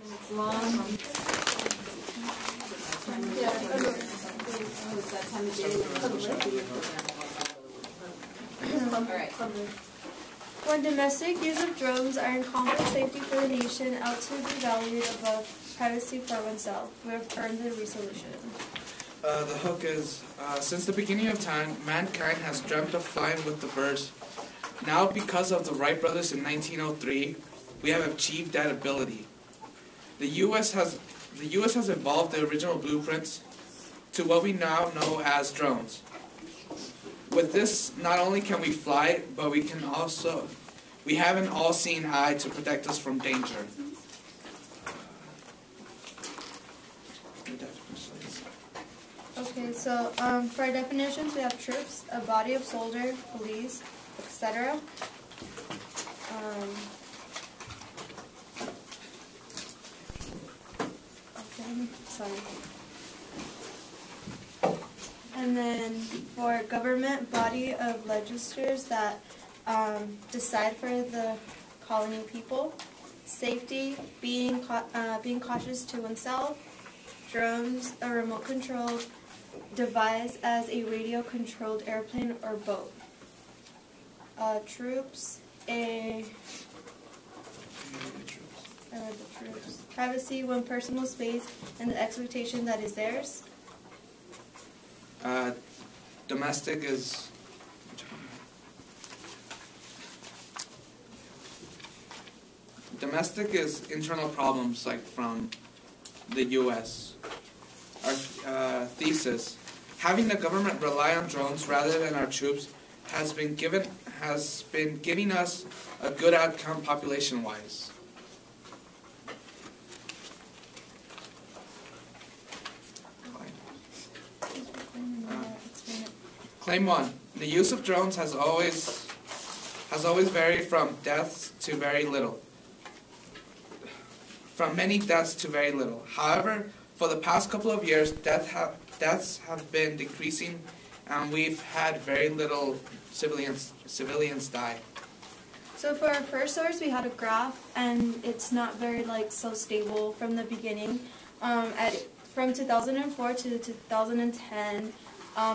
It's long. When domestic use of drones are in conflict safety for the nation, ought to be valued above privacy for oneself. We have earned the resolution. The hook is, since the beginning of time, mankind has dreamt of flying with the birds. Now, because of the Wright brothers in 1903, we have achieved that ability. The U.S. has evolved the original blueprints to what we now know as drones. With this, not only can we fly, but we have an all-seeing eye to protect us from danger. Okay, so for our definitions, we have troops, a body of soldiers, police, etc. Sorry. And then for government, body of legislators that decide for the colony people. Safety, being cautious to oneself. Drones, a remote-controlled device as a radio-controlled airplane or boat. Troops, privacy, when personal space and the expectation that is theirs. Domestic is internal problems like from the U.S. Our thesis, having the government rely on drones rather than our troops has been giving us a good outcome population-wise. Claim 1. The use of drones has always varied from deaths to very little. From many deaths to very little. However, for the past couple of years, deaths have been decreasing, and we've had very little civilians die. So for our first source, we had a graph, and it's not very so stable from the beginning. From 2004 to 2010,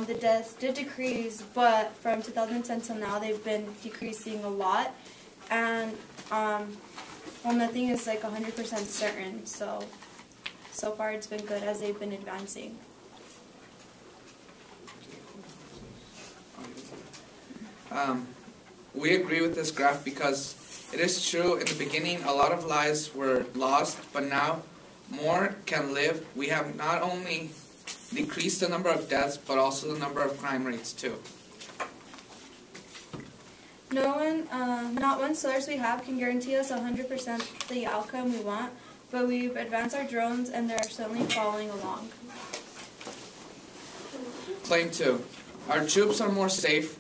the deaths did decrease, but from 2010 till now, they've been decreasing a lot, and nothing is 100% certain. So far it's been good as they've been advancing. We agree with this graph because it is true in the beginning a lot of lives were lost, but now more can live. We have not only decreased the number of deaths, but also the number of crime rates too. Not one source we have can guarantee us 100% the outcome we want, but we've advanced our drones and they're certainly following along. Claim 2. Our troops are more safe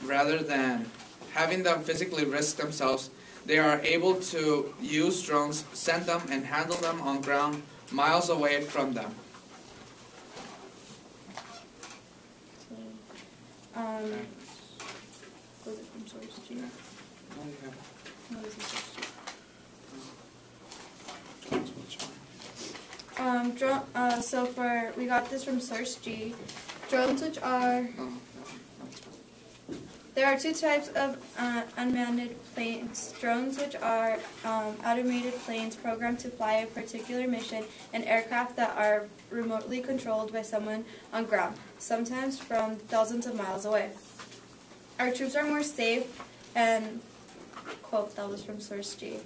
rather than having them physically risk themselves. They are able to use drones, send them, and handle them on ground miles away from them. Was it from source G? What is the source G? We got this from source G. Drones, which are... There are two types of unmanned planes. Drones, which are automated planes programmed to fly a particular mission, and aircraft that are remotely controlled by someone on ground, sometimes from thousands of miles away. Our troops are more safe, and, quote, that was from source G.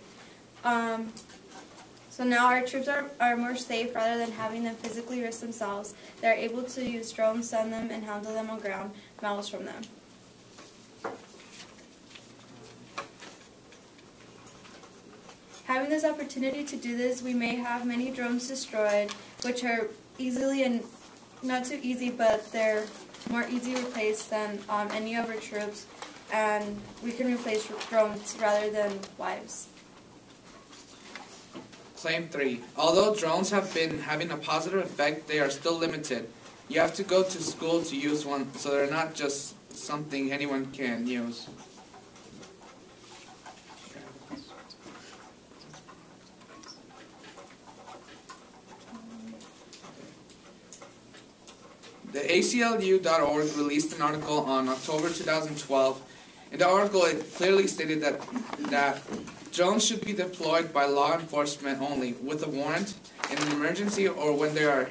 So now our troops are more safe rather than having them physically risk themselves. They are able to use drones, send them, and handle them on ground, miles from them. Having this opportunity to do this, we may have many drones destroyed, which are easily and not too easy, but they're more easy replaced than any of our troops, and we can replace drones rather than lives. Claim 3. Although drones have been having a positive effect, they are still limited. You have to go to school to use one, so they're not just something anyone can use. The ACLU.org released an article on October 2012. In the article, it clearly stated that drones should be deployed by law enforcement only with a warrant in an emergency or when there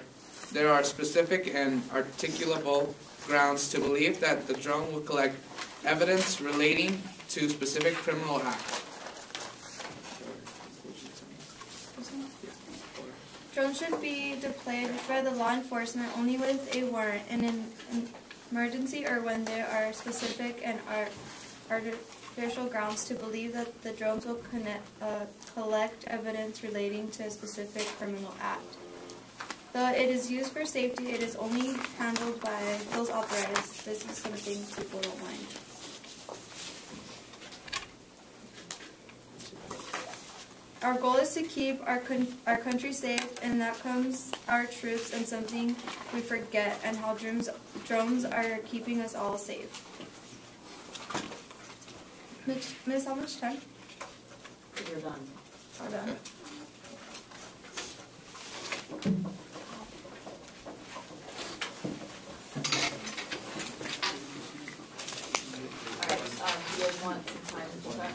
are specific and articulable grounds to believe that the drone will collect evidence relating to specific criminal act. Drones should be deployed by the law enforcement only with a warrant in an emergency or when there are specific and artificial grounds to believe that the drones will collect evidence relating to a specific criminal act. Though it is used for safety, it is only handled by those authorized. This is something people don't mind. Our goal is to keep our country safe, and that comes our troops and something we forget, and how drones are keeping us all safe. Miss, how much time? You're done. All done. Alright, you guys want some time to check?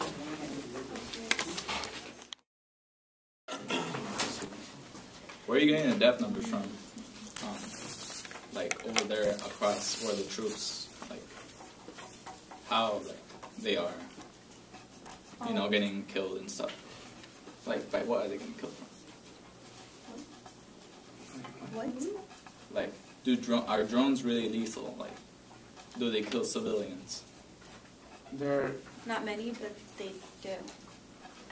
Where are you getting the death numbers from? Like over there across where the troops, like how they are, getting killed and stuff. Like by what are they getting killed from? What? Like, are drones really lethal? Like, do they kill civilians? They're Not many, but they do.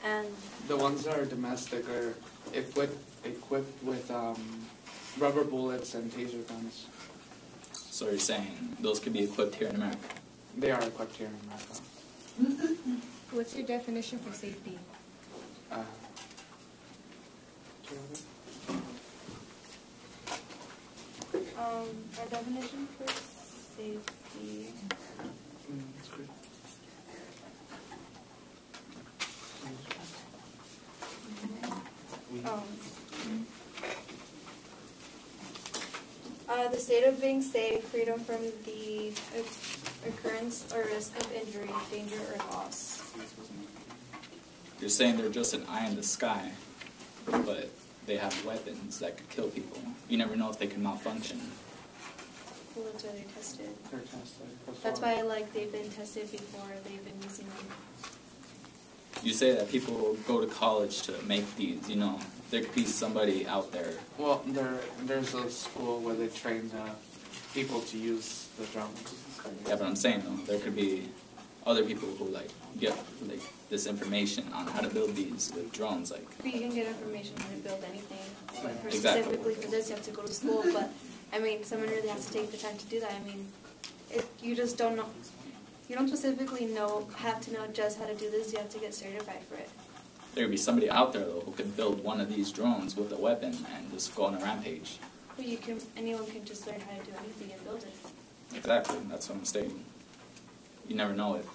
And the ones that are domestic are equipped with rubber bullets and taser guns. So you're saying those could be equipped here in America? They are equipped here in America. What's your definition for safety? Uh, our definition for safety. that's good. The state of being safe, freedom from the occurrence or risk of injury, danger, or loss. You're saying they're just an eye in the sky, but they have weapons that could kill people. You never know if they can malfunction. Well, that's why they're tested. They're tested before. That's why, they've been tested before. They've been using them. You say that people go to college to make these, there could be somebody out there. Well, there's a school where they train people to use the drones. Yeah, but I'm saying though, there could be other people who get this information on how to build these with drones. But you can get information on how to build anything. But Exactly. Specifically for this, you have to go to school. But someone really has to take the time to do that. You just don't know. You don't specifically have to know just how to do this. You have to get certified for it. There could be somebody out there though who could build one of these drones with a weapon and just go on a rampage. But anyone can just learn how to do anything and build it. Exactly, that's what I'm stating. You never know if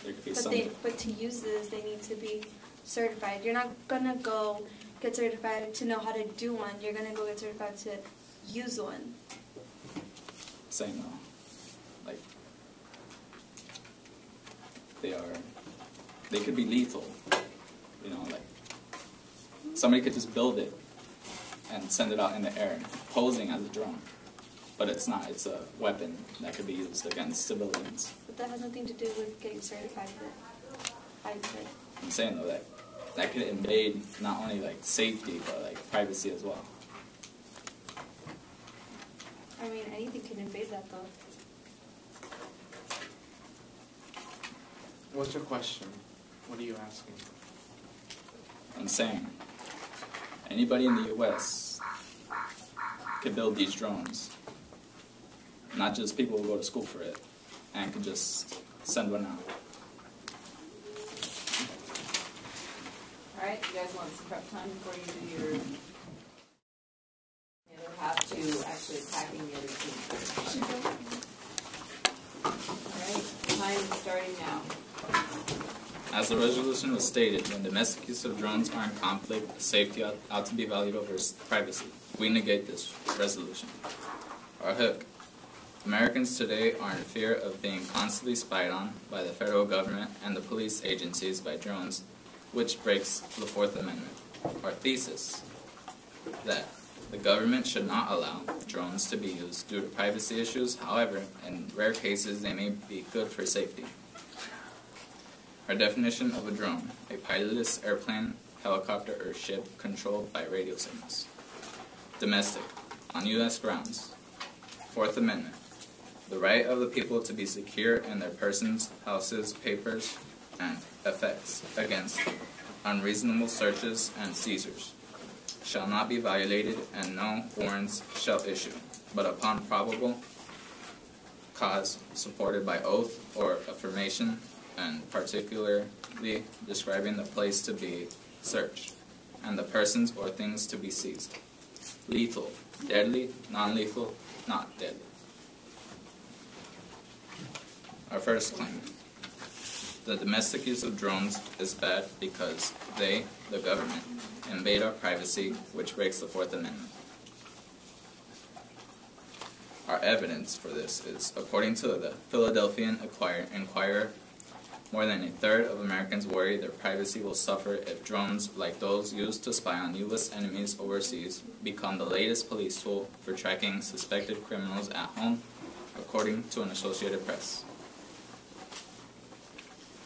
there could be something. But to use this, they need to be certified. You're not gonna go get certified to know how to do one. You're gonna go get certified to use one. Saying though, they could be lethal. Somebody could just build it and send it out in the air, posing as a drone. But it's not, it's a weapon that could be used against civilians. But that has nothing to do with getting certified for it. I'm saying though that could invade not only safety, but privacy as well. Anything can invade that though. What's your question? What are you asking? I'm saying anybody in the U.S. could build these drones. Not just people who go to school for it, and could just send one out. Alright, you guys want some prep time before you do your... The other half to actually attacking the other team. Alright, time is starting now. As the resolution was stated, when domestic use of drones are in conflict, safety ought to be valued over privacy. We negate this resolution. Our hook. Americans today are in fear of being constantly spied on by the federal government and the police agencies by drones, which breaks the Fourth Amendment. Our thesis, that the government should not allow drones to be used due to privacy issues. However, in rare cases, they may be good for safety. Our definition of a drone: a pilotless airplane, helicopter, or ship controlled by radio signals. Domestic, on U.S. grounds. Fourth Amendment, the right of the people to be secure in their persons, houses, papers, and effects against unreasonable searches and seizures shall not be violated, and no warrants shall issue, but upon probable cause supported by oath or affirmation, and particularly describing the place to be searched, and the persons or things to be seized. Lethal, deadly, non-lethal, not deadly. Our first claim. The domestic use of drones is bad because they, the government, invade our privacy, which breaks the Fourth Amendment. Our evidence for this is, according to the Philadelphia Inquirer, more than a third of Americans worry their privacy will suffer if drones, like those used to spy on U.S. enemies overseas, become the latest police tool for tracking suspected criminals at home, according to an Associated Press.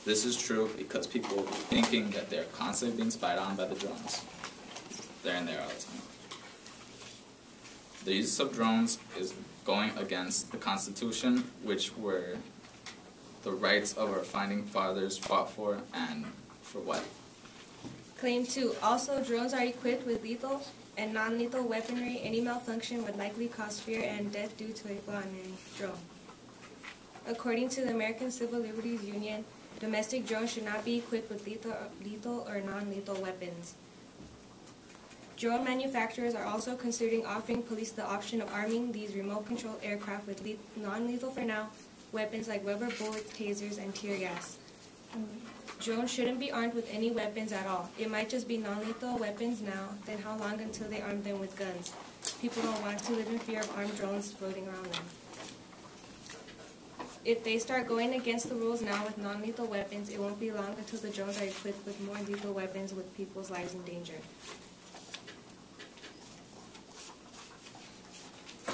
This is true because people will be thinking that they're constantly being spied on by the drones. They're in there all the time. The use of drones is going against the Constitution, which were the rights of our founding fathers fought for, and for what? Claim 2. Also, drones are equipped with lethal and non-lethal weaponry. Any malfunction would likely cause fear and death due to a flaw in a drone. According to the American Civil Liberties Union, domestic drones should not be equipped with lethal or non-lethal weapons. Drone manufacturers are also considering offering police the option of arming these remote-controlled aircraft with non-lethal for now weapons like rubber bullets, tasers, and tear gas. Drones shouldn't be armed with any weapons at all. It might just be non-lethal weapons now, then how long until they arm them with guns? People don't want to live in fear of armed drones floating around them. If they start going against the rules now with non-lethal weapons, it won't be long until the drones are equipped with more lethal weapons with people's lives in danger.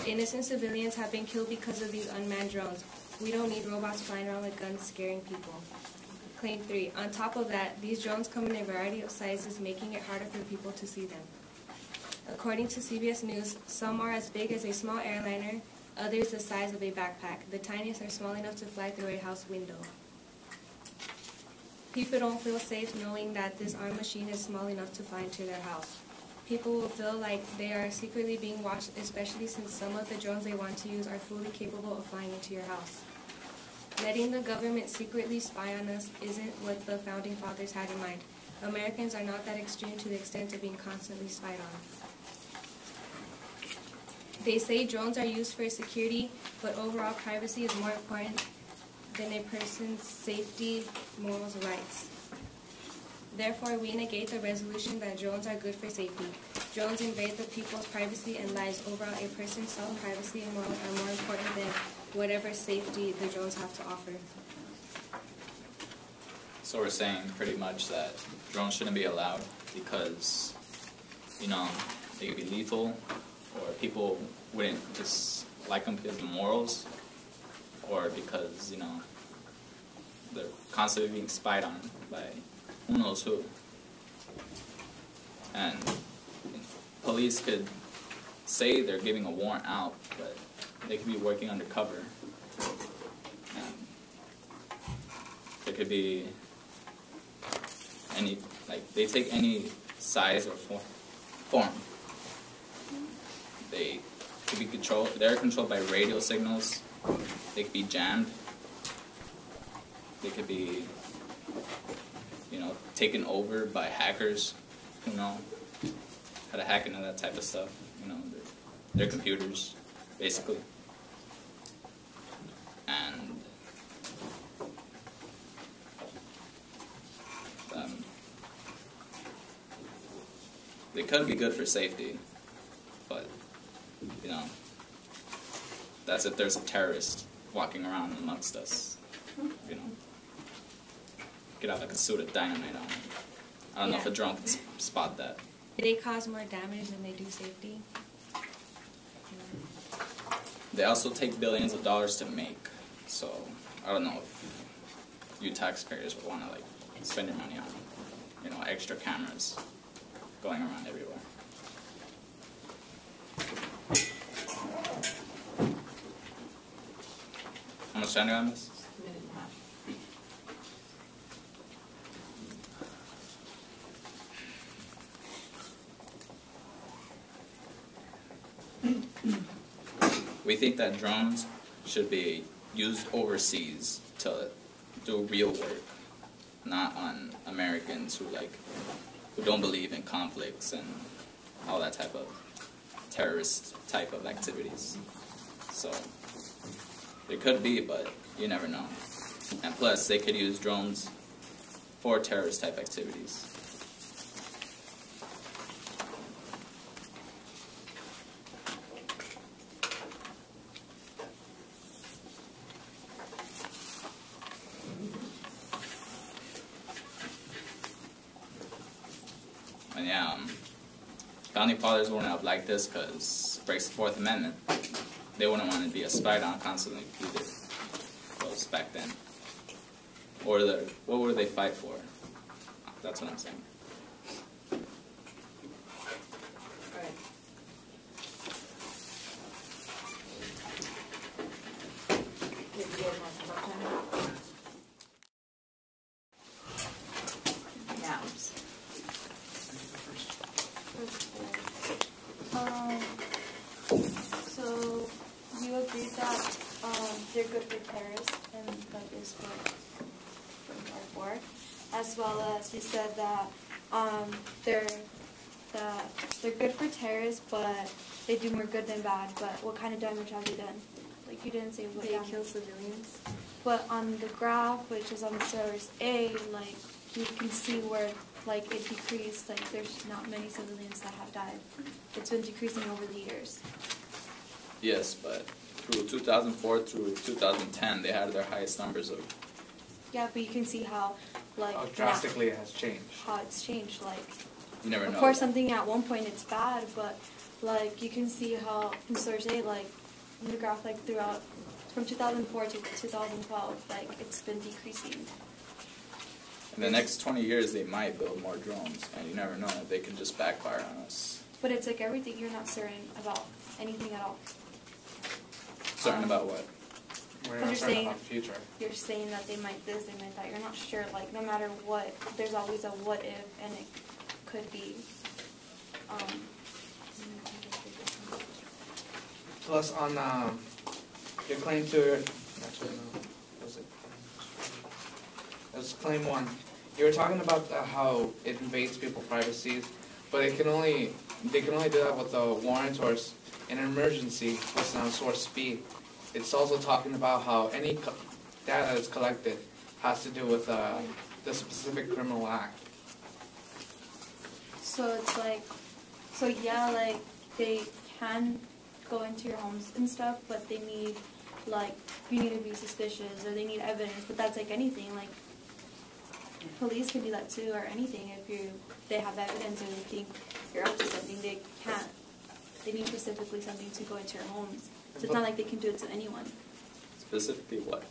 Innocent civilians have been killed because of these unmanned drones. We don't need robots flying around with guns scaring people. Claim 3. On top of that, these drones come in a variety of sizes, making it harder for people to see them. According to CBS News, some are as big as a small airliner, others the size of a backpack. The tiniest are small enough to fly through a house window. People don't feel safe knowing that this armed machine is small enough to fly into their house. People will feel like they are secretly being watched, especially since some of the drones they want to use are fully capable of flying into your house. Letting the government secretly spy on us isn't what the Founding Fathers had in mind. Americans are not that extreme to the extent of being constantly spied on. They say drones are used for security, but overall privacy is more important than a person's safety, morals, rights. Therefore, we negate the resolution that drones are good for safety. Drones invade the people's privacy and lives. Overall, a person's self-privacy and morals are more important than whatever safety the drones have to offer. So we're saying pretty much that drones shouldn't be allowed because, you know, they could be lethal, or people wouldn't just like them because of the morals, or because, you know, they're constantly being spied on by who knows who. And police could say they're giving a warrant out, but they could be working undercover. And there could be any, like, they take any size or form. They could be controlled, they're controlled by radio signals. They could be jammed. They could be, you know, taken over by hackers who know how to hack into that type of stuff. You know, their computers, basically. And they could be good for safety, but, you know, That's if there's a terrorist walking around amongst us. You know, could have like a suit of dynamite on. I don't know if a drone can spot that. They cause more damage than they do safety. They also take billions of dollars to make, so I don't know if you taxpayers would want to like spend your money on, you know, extra cameras going around everywhere. How much time do I miss? Minute and a half. We think that drones should be used overseas to do real work, not on Americans who don't believe in conflicts and all that type of terrorist type of activities. So it could be, but you never know. And plus, they could use drones for terrorist type activities. And yeah, founding fathers wouldn't have liked this because it breaks the Fourth Amendment. They wouldn't want to be spied on constantly either. Those back then. Or what would they fight for? That's what I'm saying. Alright. Did you guys want to talk about time? Nouns. So you agree that they're good for terrorists and that is what are for, as well as you said that they're good for terrorists, but they do more good than bad. But what kind of damage have they done? Like you didn't say what They damage. kill civilians. But on the graph, which is on the source A, like you can see where like it decreased. Like there's not many civilians that have died. It's been decreasing over the years. Yes, but through 2004 through 2010, they had their highest numbers of. Yeah, but you can see how like How drastically it has changed. how it's changed. Like You never know. of course something at one point it's bad, but like you can see how in source A, like in the graph, like throughout from 2004 to 2012, like it's been decreasing. In the next 20 years, they might build more drones, and you never know. They can just backfire on us. But it's like everything, you're not certain about anything at all. Certain about what? We're But not you're certain saying- about the future. You're saying that they might this, they might that. You're not sure. Like no matter what, there's always a what if, and it could be. Plus, on your claim to actually no, was it? It was claim 1. You were talking about how it invades people's privacy, but they can only do that with a warrant or an emergency. It's on source B. It's also talking about how any data that's collected has to do with the specific criminal act. So it's like, so yeah, like they can go into your homes and stuff, but they need like you need to be suspicious or they need evidence. But that's like anything. Like police can do that too, or anything. If they have evidence or they think you're up to something, they can't. They need specifically something to go into your homes. So it's not like they can do it to anyone. Specifically what?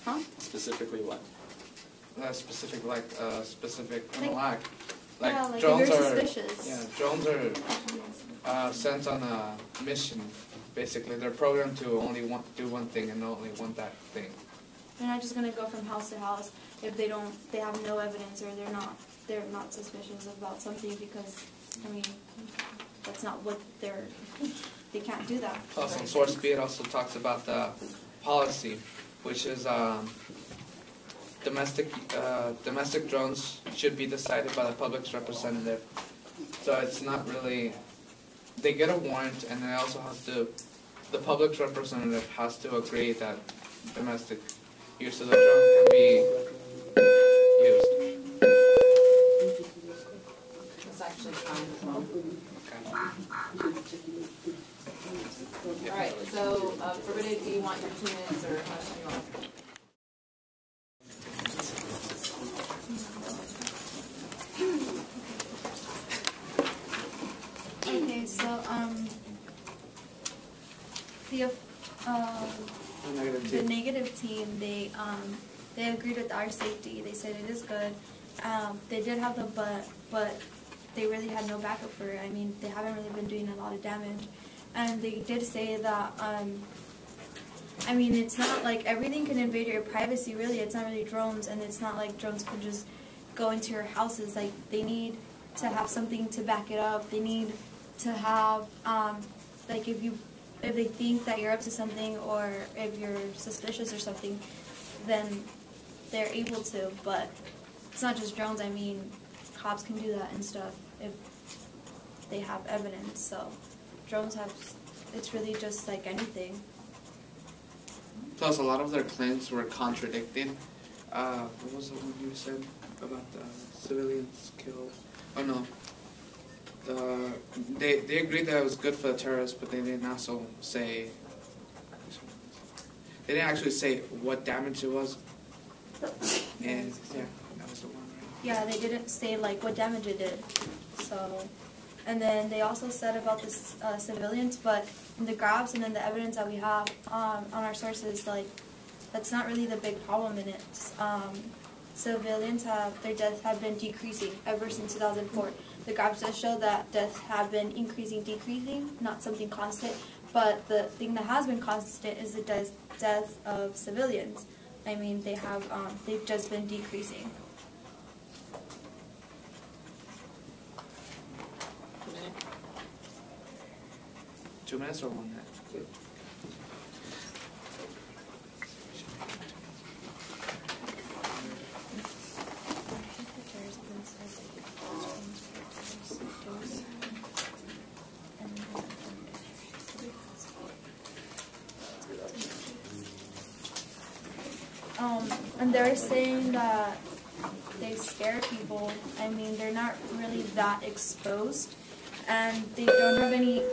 Huh? Specifically what? Specific specific criminal act. Like yeah, like drones if you're are. suspicious. Yeah, drones are sent on a mission. Basically, they're programmed to only do one thing and only want that thing. They're not just gonna go from house to house if they have no evidence or they're not suspicious about something because, I mean, that's not what they can't do that. Plus, on source B, it also talks about the policy, which is domestic drones should be decided by the public's representative. So it's not really. They get a warrant, and they also have to. The public's representative has to agree that domestic use of the drone can be used. It's actually common All right, so Britta, do you want your 2 minutes or how much do you want? Okay, so the negative team, they agreed with our safety. They said it is good. They did have the but they really had no backup for it. I mean, they haven't really been doing a lot of damage, and they did say that. I mean, it's not like everything can invade your privacy. Really, it's not really drones, and it's not like drones can just go into your houses. Like they need to have something to back it up. They need to have like if they think that you're up to something or if you're suspicious or something, then they're able to. But it's not just drones. I mean, cops can do that and stuff if they have evidence. So drones have. It's really just like anything. Plus, a lot of their claims were contradicted. What was the one you said about the civilians killed? Oh no. They agreed that it was good for the terrorists, but they didn't also say. They didn't actually say what damage it was. And yeah, that was the one. Right? Yeah, they didn't say like what damage it did. So, and then they also said about the civilians, but in the graphs and then the evidence that we have on our sources, like that's not really the big problem in it. Civilians their deaths have been decreasing ever since 2004. The graphs just show that deaths have been increasing, decreasing, not something constant. But the thing that has been constant is the death of civilians. I mean, they've just been decreasing. 2 minutes or 1 minute? And they're saying that they scare people. I mean, they're not really that exposed, and they don't have any.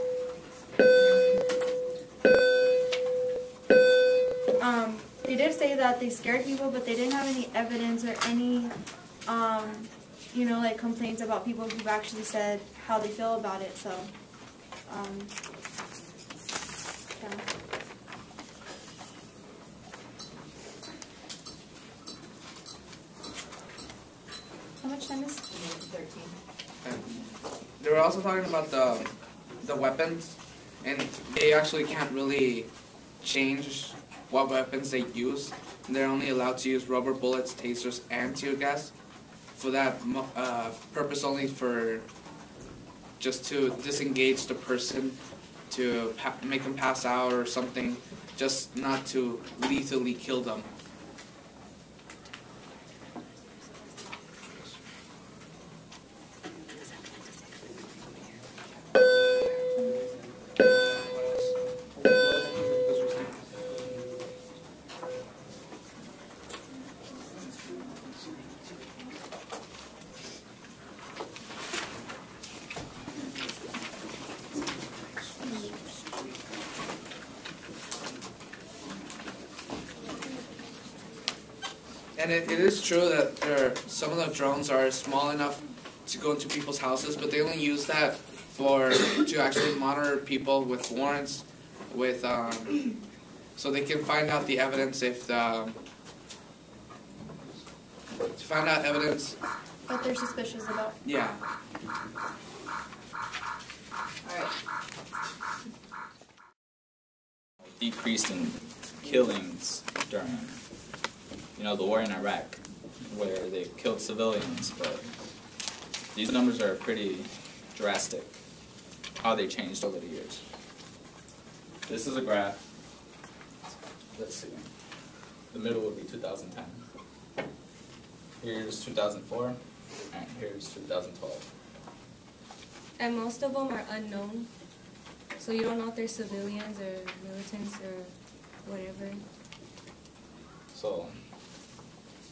They did say that they scared people, but they didn't have any evidence or any, like complaints about people who've actually said how they feel about it. So, yeah. How much time is? 13. They were also talking about the weapons, and they actually can't really change what weapons they use. They're only allowed to use rubber bullets, tasers, and tear gas for that purpose only, for just to disengage the person, to make them pass out or something, just not to lethally kill them. And it is true that some of the drones are small enough to go into people's houses, but they only use that to actually monitor people with warrants, so they can find out the evidence to find out evidence. What they're suspicious about. Yeah. All right. Decreased in killings during, the war in Iraq, where they killed civilians, but these numbers are pretty drastic, how they changed over the years. This is a graph. Let's see. The middle would be 2010. Here's 2004, and here's 2012. And most of them are unknown, so you don't know if they're civilians or militants or whatever. So,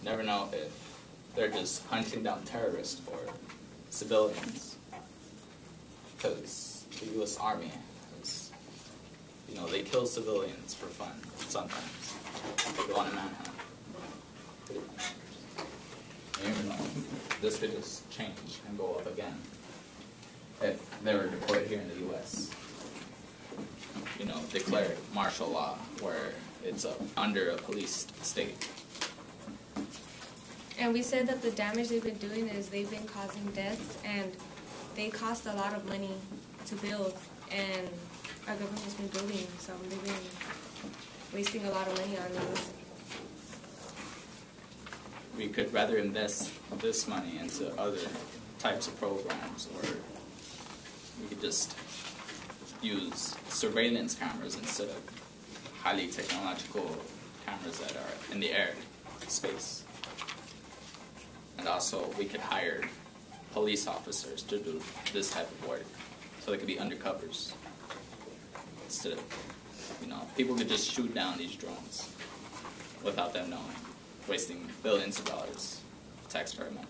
never know if they're just hunting down terrorists or civilians. because the U.S. Army is, they kill civilians for fun sometimes. They go on a manhunt. Pretty much. You never know. This could just change and go up again if they were deployed here in the U.S. Declared martial law where it's under a police state. And we said that the damage they've been doing is they've been causing deaths, and they cost a lot of money to build, and our government's been building some. They've been wasting a lot of money on these. We could rather invest this money into other types of programs, or we could just use surveillance cameras instead of highly technological cameras that are in the air space. And also, we could hire police officers to do this type of work, so they could be undercovers. Instead of, people could just shoot down these drones without them knowing, wasting billions of dollars of taxpayer money.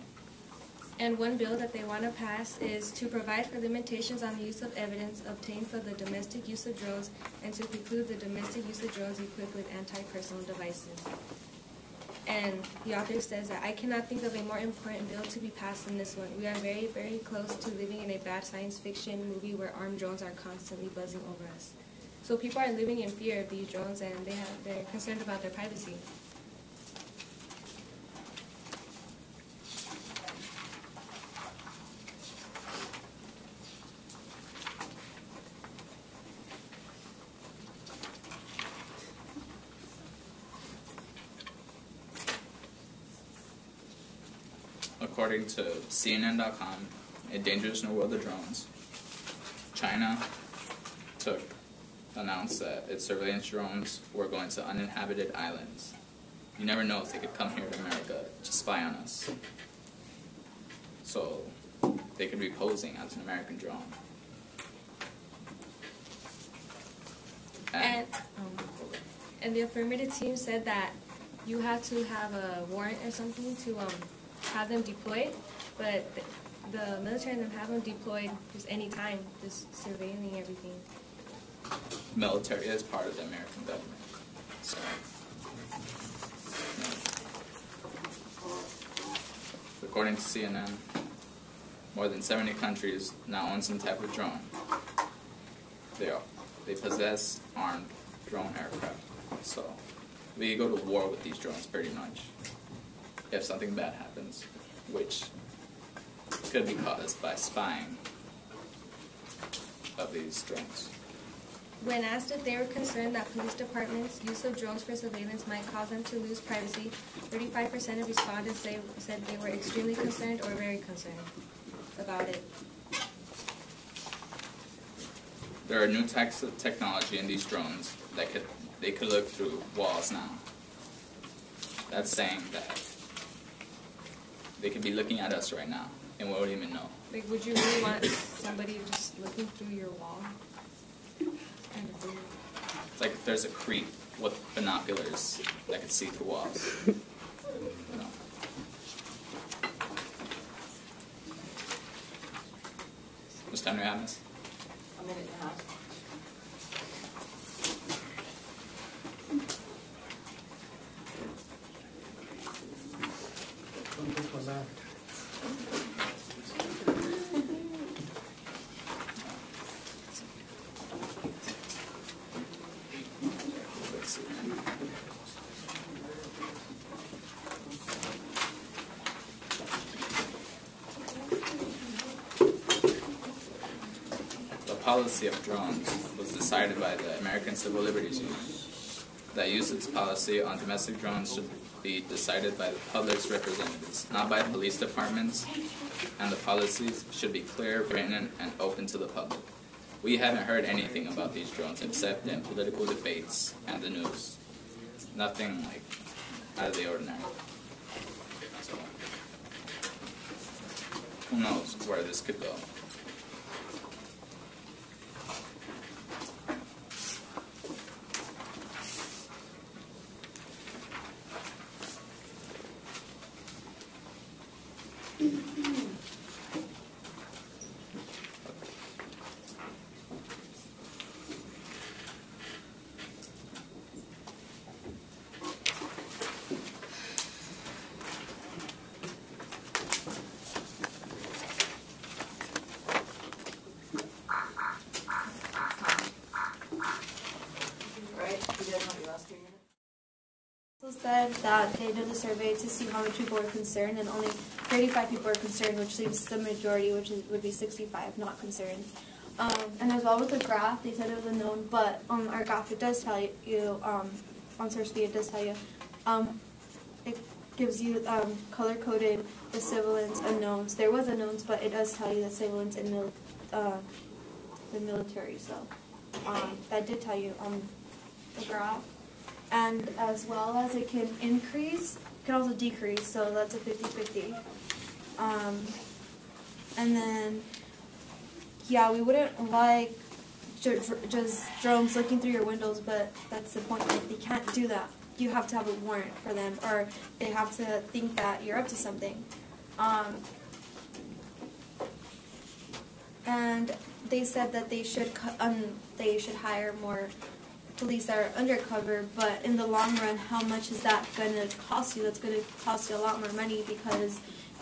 And one bill that they want to pass is to provide for limitations on the use of evidence obtained for the domestic use of drones, and to preclude the domestic use of drones equipped with anti-personal devices. And the author says that I cannot think of a more important bill to be passed than this one. We are very, very close to living in a bad science fiction movie where armed drones are constantly buzzing over us. So people are living in fear of these drones, and they're concerned about their privacy. According to CNN.com, A Dangerous New World of Drones, China announced that its surveillance drones were going to uninhabited islands. You never know if they could come here to America to spy on us. So they could be posing as an American drone. And the affirmative team said that you had to have a warrant or something to have them deployed, but the military and them have them deployed just any time, just surveilling everything. Military is part of the American government. So, according to CNN, more than 70 countries now own some type of drone. They possess armed drone aircraft. So we go to war with these drones pretty much if something bad happens, which could be caused by spying of these drones. When asked if they were concerned that police departments' use of drones for surveillance might cause them to lose privacy, 35% of respondents said they were extremely concerned or very concerned about it. There are new types of technology in these drones that they could look through walls now. That's saying that they could be looking at us right now, and we don't even know. Like, would you really want somebody just looking through your wall? Kind of weird. It's like if there's a creep with binoculars that could see through walls. No. Which time do we have this? A minute and a half. Let's see. The policy of drones was decided by the American Civil Liberties Union. That use its policy on domestic drones should be decided by the public's representatives, not by police departments, and the policies should be clear, written, and open to the public. We haven't heard anything about these drones except in political debates and the news. Nothing like out of the ordinary. So, who knows where this could go? said that they did a survey to see how many people were concerned, and only 35 people were concerned, which leaves the majority, would be 65, not concerned. And as well with the graph, they said it was unknown, but on our graph it does tell you, on Source B it does tell you, it gives you color-coded the civilians, unknowns. There was unknowns, but it does tell you the civilians and the military, so that did tell you on the graph. And as well as it can increase, it can also decrease, so that's a 50-50. And then, yeah, we wouldn't like just drones looking through your windows, but that's the point. Like, they can't do that. You have to have a warrant for them, or they have to think that you're up to something. And they said that they should hire more police that are undercover, but in the long run, how much is that going to cost you? That's going to cost you a lot more money, because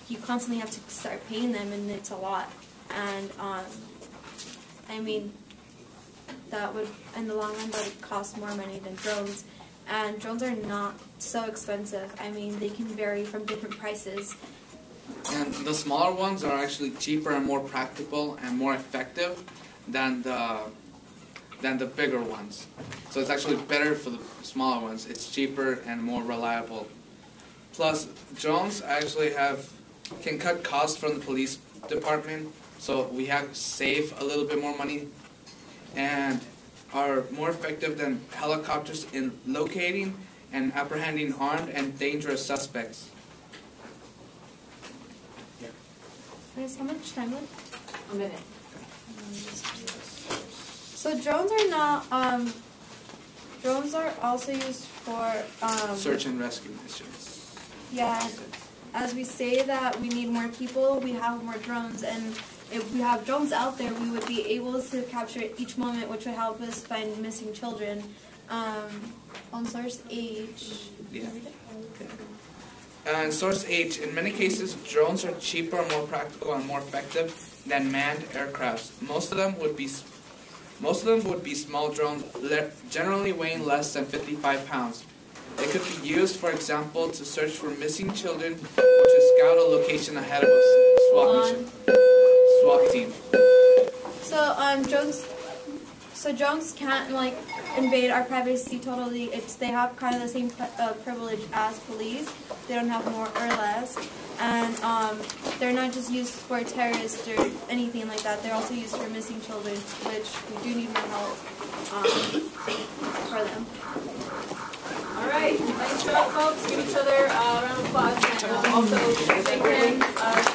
you constantly have to start paying them, and it's a lot. And I mean, that would, in the long run, that would cost more money than drones. And drones are not so expensive. I mean, they can vary from different prices. And the smaller ones are actually cheaper and more practical and more effective than the bigger ones. So it's actually better for the smaller ones. It's cheaper and more reliable. Plus, drones actually can cut costs from the police department, so we have to save a little bit more money, and are more effective than helicopters in locating and apprehending armed and dangerous suspects. Guys, how much time left? A minute. So drones are not, drones are also used for, Search and rescue missions. yeah, as we say that we need more people, we have more drones, and if we have drones out there, we would be able to capture each moment, which would help us find missing children. On Source H. Yeah. And Source H, in many cases, drones are cheaper, more practical, and more effective than manned aircrafts. Most of them would be small drones, generally weighing less than 55 pounds. They could be used, for example, to search for missing children or to scout a location ahead of us. SWAT team. So drones can't like invade our privacy totally. They have kind of the same privilege as police. They don't have more or less, and they're not just used for terrorists or anything like that. They're also used for missing children, which we do need more help for them. All right, nice job, folks. Give each other a round of applause, and also shake hands.